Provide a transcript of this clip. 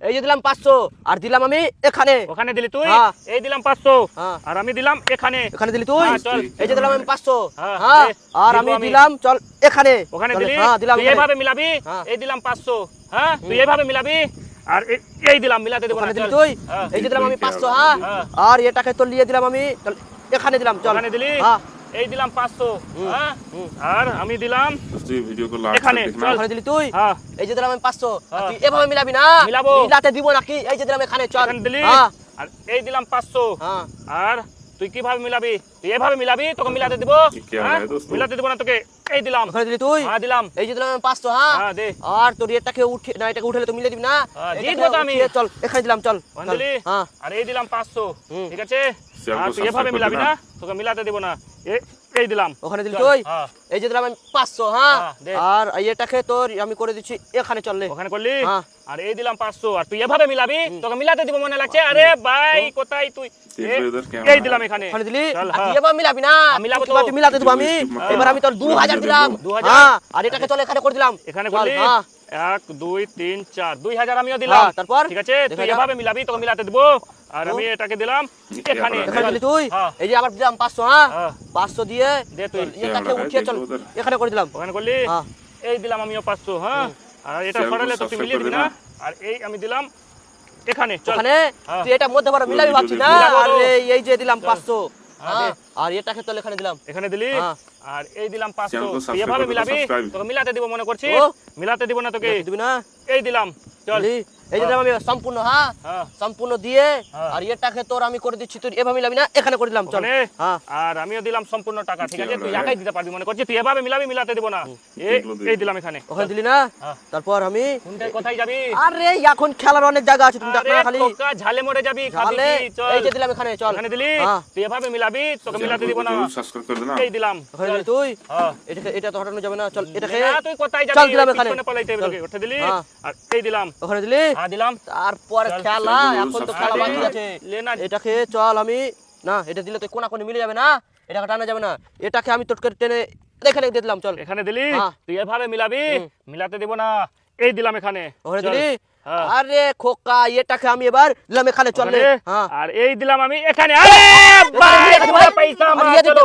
এই যে দিলাম 500 আর দিলাম আমি এখানে। ওখানে দিলি তুই, হ্যাঁ। এই দিলাম 500 হ্যাঁ। আর আমি দিলাম এখানে। এখানে দিলি তুই, হ্যাঁ, চল। এই যে দিলাম আমি 500। হ্যাঁ, হ্যাঁ দে, আর দিব আমি আমি। দিলাম চল এখানে। ওখানে চল, দিলি, হ্যাঁ দিলাম তুই এখানে। এইভাবে মিলাবি, হ্যাঁ। এই দিলাম 500। হ্যাঁ তুই এইভাবে মিলাবি আর এই দিলাম, মিলাতে দেব না। ওখানে দিলি চল। তুই, হ্যাঁ। এই যে দিলাম আমি 500। হ্যাঁ হ্যাঁ। আর এটাকে তো নিয়ে দিলাম আমি, চল এখানে দিলাম চল। ওখানে দিলি, হ্যাঁ এই দিলাম 500। হ্যাঁ আর আমি দিলাম दोस्तों ये वीडियो को लास्ट এখানে। तक देखना চল। ওখানে দিলি তুই, হ্যাঁ এই যে দিলাম আমি 500। আর হ্যাঁ। তুই এভাবে মিলাবি না, মিলাবো। মিলাতে দিব নাকি? এই যে দিলাম এখানে চল। এখানে দিলি হ্যাঁ আর এই দিলাম 500। হ্যাঁ আর তুই কিভাবে মিলাবি? তুই এভাবে মিলাবি, তোকে মিলাতে দিব। क्या হ্যাঁ? है दोस्तों? মিলাতে দিব না তোকে। এই দিলাম। ওখানে দিলি তুই, হ্যাঁ দিলাম। এই যে দিলাম আমি 500। হ্যাঁ হ্যাঁ দে। আর তোর এটাকে উঠে না, এটাকে উঠালে তো মিলে দিবি না। হ্যাঁ, এটাকে দিয়ে দেবো তো আমি। উঠিয়ে চল এখানে দিলাম চল। ওখানে চল। দিলি হ্যাঁ আর এই দিলাম 500। হুম। ঠিক আছে? চ্যানেল আর को তুই এভাবে सब्सक्राइब कर মিলাবি देना। না, তোকে মিলাতে দিব না। এই দিলাম। ওখানে দিলি চল। তুই, হ্যাঁ এই যে দিলাম আমি 500। হ্যাঁ হ্যাঁ, দে। আর এটাকে তোর আমি করে দিচ্ছি এখানে চললে। ওখানে করলি হ্যাঁ। আর এই দিলাম 500 আর তুই এভাবে মিলাবি, তোকে মিলাতে দিব মনে লাগছে। আরে ভাই কোথায় তুই? দেখবে ওদের কেমন এই দিলাম এখানে। ওখানে দিলি চল, আর তুই হ্যাঁ। এবার মিলাবি না, মিলাবো তো। তুই মিলাতে দেবো আমি। হ্যাঁ। এবার আমি তোর 2000 দিলাম। 2000? হ্যাঁ আর এটাকে চল এখানে করে দিলাম। এখানে চল, করলি হ্যাঁ 1 2 3 4 2000 আমিও দিলাম। হ্যাঁ, তারপর? ঠিক আছে? দেখা তুই যাক। এভাবে মিলাবি, তোকে মিলাতে দিব। আর আমি এটাকে দিলাম এখানে। এখানে দিলি তুই, হ্যাঁ। এই যে আবার দিলাম 500। হ্যাঁ হ্যাঁ। 500 দিয়ে দে তুই। চল, এটাকে উঠিয়ে চল এখানে করে দিলাম। ওখানে করলি হ্যাঁ এই দিলাম আমিও 500। হ্যাঁ আর এটা চ্যানেল সরালে তো তুই সাবস্ক্রাইব মিলিয়ে করে দিবি দে না। না। আর এই আমি দিলাম এখানে। চল। ওখানে হ্যাঁ। তুই এটা মধ্যে বড় মিলাবি ভাবছি না। মিলাবো আর তো। এই যে দিলাম 500। হ্যাঁ, হ্যাঁ আর এটাকে চল এখানে দিলাম। এখানে দিলি হ্যাঁ। আর এই দিলাম 500। চ্যানেল को তুই সাবস্ক্রাইব এভাবে করে মিলাবি, দাও, সাবস্ক্রাইব। তোকে মিলাতে দিব মনে করছিস। ও। মিলাতে দিব না তোকে। দিবি না, এই দিলাম। চল। দিলি? এই যে দিলাম আমি সম্পূর্ণ। হ্যাঁ হ্যাঁ সম্পূর্ণ দিয়ে হ্যাঁ। আর এটাকে তোর আমি করে দিচ্ছি, তুই এভাবে মিলাবি না, এখানে করে দিলাম চল। ওখানে হ্যাঁ আর আমিও দিলাম সম্পূর্ণ টাকা। ঠিক আছে? তুই হ্যাঁ। একাই দিতে পারবি মনে করছিস। তুই এভাবে মিলাবি, মিলাতে দিব না। এই দিলাম এখানে। ওখানে দিলি না, হ্যাঁ। তারপর আমি কোথায় যাবি? আরে এখন খেলার অনেক জায়গা আছে, তুমি দেখ আরে না খালি খোকা, ঝালে মরে যাবি, খাবি তাহলে কি? চল। এই যে দিলাম এখানে চল। এখানে দিলি, হ্যাঁ। তুই এভাবে মিলাবি, তোকে চ্যানেল মিলাতে को দিব না। जरूर सब्सक्राइब कर देना। এই দিলাম। ওখানে চল। দিলি তুই, হ্যাঁ। এটা তো হটানো যাবে না, চল এটাকে না, তুই কোথায় যাবি? চল দিলাম এখানে। পিছনে পালাইতে হবে তোকে। ওটা দিলি হ্যাঁ। আর এই দিলাম। ওখানে দিলি হ্যাঁ দিলাম। তারপরে চল, খেলা, চ্যানেল এখন তো সাবস্ক্রাইব খেলা করে বাকি দে। আছে। লে না। এটাকে চল আমি না, এটা দিলে তো কোনা কোনি মিলে যাবে না, এটাকে টানা যাবে না, এটাকে আমি তোটকে টেনে এখানে দিয়ে দিলাম চল। এখানে দিলি, হ্যাঁ। তুই এভাবে মিলাবি, মিলাতে দিব না। এই দিলাম এখানে। ওখানে চল। দিলি হ্যাঁ। আরে খোকা এটাকে আমি এবার দিলাম এখানে চল রে। ওখানে। হ্যাঁ আর এই দিলাম আমি এখানে। আরে ভাই, ভাই, পয়সা আর আমার ইয়ে দিতে- চলো।